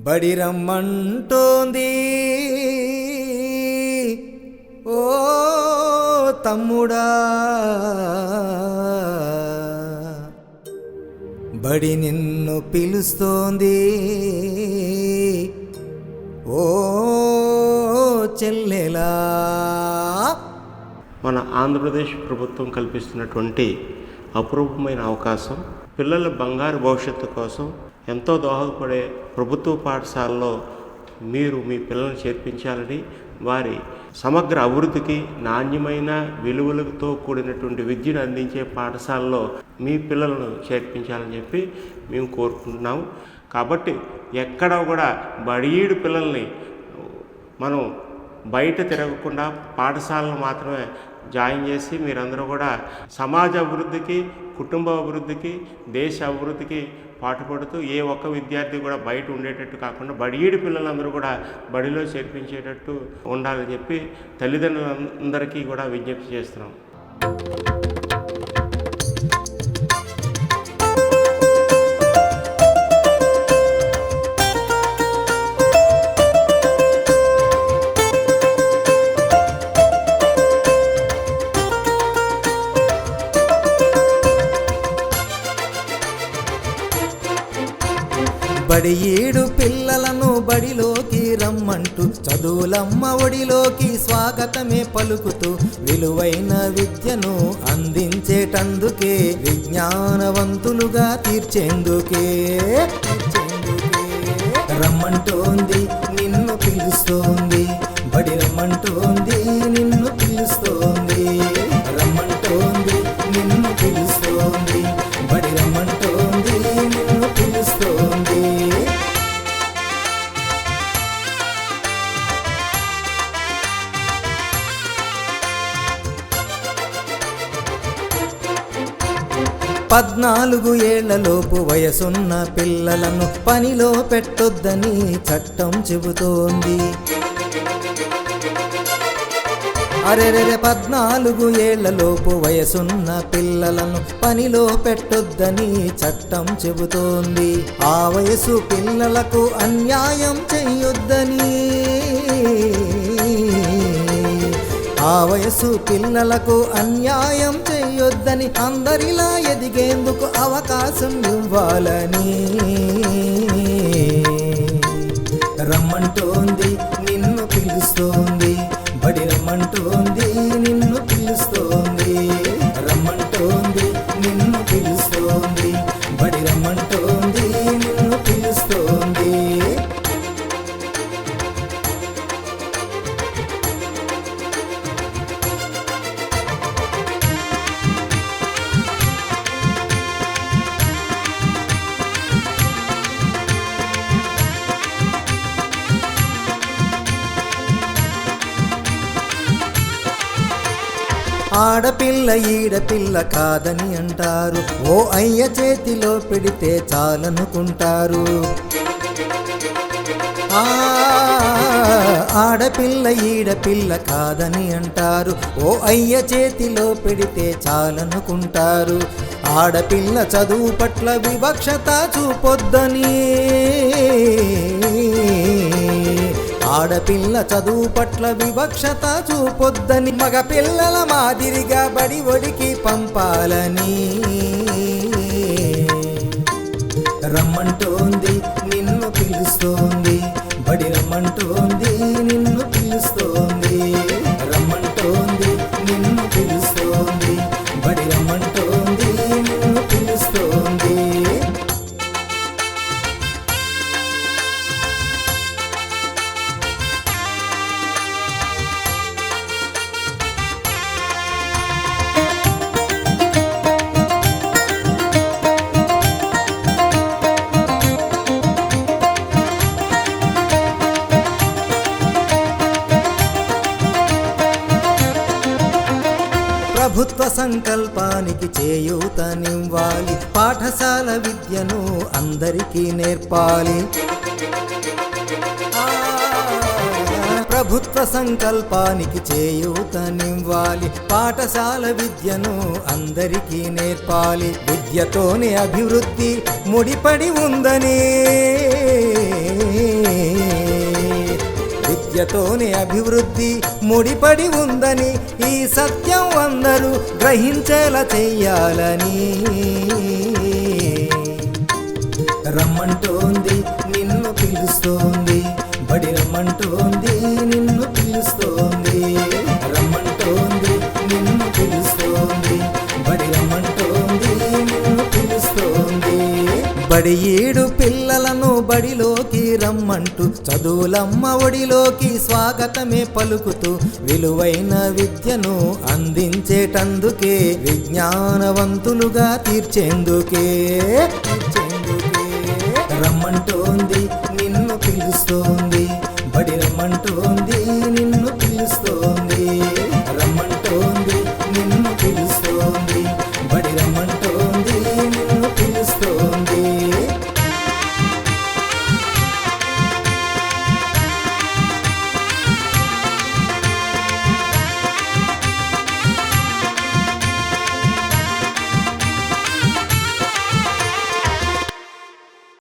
బడి రమ్మంటోంది ఓ తమ్ముడా, బడి నిన్ను పిలుస్తోంది ఓ చెల్లెలా. మన ఆంధ్రప్రదేశ్ ప్రభుత్వం కల్పిస్తున్నటువంటి అపరూపమైన అవకాశం, పిల్లల బంగారు భవిష్యత్తు కోసం ఎంతో దోహదపడే ప్రభుత్వ పాఠశాలలో మీరు మీ పిల్లల్ని చేర్పించాలని, వారి సమగ్ర అభివృద్ధికి నాణ్యమైన విలువలతో కూడినటువంటి విద్యను అందించే పాఠశాలలో మీ పిల్లలను చేర్పించాలని చెప్పి మేము కోరుకుంటున్నాము. కాబట్టి ఎక్కడ కూడా బడియీడు పిల్లల్ని మనం బయట తిరగకుండా పాఠశాలను మాత్రమే జాయిన్ చేసి మీరందరూ కూడా సమాజ అభివృద్ధికి, కుటుంబ అభివృద్ధికి, దేశ అభివృద్ధికి పాటుపడుతూ ఏ ఒక్క విద్యార్థి కూడా బయట ఉండేటట్టు కాకుండా బడియీడి పిల్లలందరూ కూడా బడిలో చేర్పించేటట్టు ఉండాలని చెప్పి తల్లిదండ్రులందరికీ కూడా విజ్ఞప్తి చేస్తున్నాం. బడియీడు పిల్లలను బడిలోకి రమ్మంటూ చదువులమ్మ ఒడిలోకి స్వాగతమే పలుకుతూ విలువైన విద్యను అందించేటందుకే, విజ్ఞానవంతులుగా తీర్చేందుకే రమ్మంటోంది, నిన్ను పిలుస్తోంది. బడి రమ్మంటోంది, నిన్ను పిలుస్తోంది. రమ్మంటోంది, నిన్ను పిలుస్తోంది. బడి రమ్మంటోంది, నిన్ను పిలుస్తోంది. పద్నాలుగు ఏళ్లలోపు వయసున్న పిల్లలను పనిలో పెట్టొద్దని చట్టం చెబుతోంది. అరెరెరె 14 ఏళ్లలోపు వయసున్న పిల్లలను పనిలో పెట్టొద్దని చట్టం చెబుతోంది. ఆ వయసు పిల్లలకు అన్యాయం చెయ్యొద్దని, ఆ వయసు పిల్లలకు అన్యాయం చెయ్యొద్దని, అందరిలా ఎదిగేందుకు అవకాశం ఇవ్వాలని రమ్మంటోంది, నిన్ను పిలుస్తోంది. బడి రమ్మంటోంది, నిన్ను పిలుస్తోంది. రమ్మంటోంది, నిన్ను పిలుస్తోంది. బడి రమ్మంటోంది, నిన్ను పిలుస్తోంది. ఆడపిల్ల ఈడపిల్ల కాదని అంటారు, ఓ అయ్య చేతిలో పెడితే చాలనుకుంటారు. ఆడపిల్ల ఈడపిల్ల కాదని అంటారు, ఓ అయ్య చేతిలో పెడితే చాలనుకుంటారు. ఆడపిల్ల చదువు పట్ల వివక్షత చూపొద్దని, ఆడపిల్ల చదువు పట్ల వివక్షత చూపొద్దని, మగ పిల్లల మాదిరిగా బడి ఒడికి పంపాలని రమ్మంటోంది, నిన్ను పిలుస్తోంది. బడి రమ్మంటోంది, నిన్ను పిలుస్తోంది. రమ్మంటోంది, నిన్ను పిలుస్తోంది. బడి రమ్మంటోంది, నిన్ను పిలుస్తోంది. ప్రభుత్వ సంకల్పానికి చేయూతనివ్వాలి, పాఠశాల విద్యను అందరికీ నేర్పాలి. ప్రభుత్వ సంకల్పానికి చేయూతనివ్వాలి, పాఠశాల విద్యను అందరికీ నేర్పాలి. విద్యతోనే అభివృద్ధి ముడిపడి ఉందని విద్యతోనే అభివృద్ధి ముడిపడి ఉందని ఈ సత్యం అందరూ గ్రహించేలా చెయ్యాలని రమ్మంటోంది నిన్ను పిలుస్తోంది, బడి రమ్మంటోంది నిన్ను పిలుస్తోంది, రమ్మంటోంది నిన్ను పిలుస్తోంది, బడి రమ్మంటోంది నిన్ను పిలుస్తోంది. బడి ఏడు పిల్లలను బడిలోకి రమ్మంటూ చదువులమ్మ ఒడిలోకి స్వాగతమే పలుకుతూ విలువైన విద్యను అందించేటందుకే విజ్ఞానవంతులుగా తీర్చేందుకే రమ్మంటోంది నిన్ను పిలుస్తోంది.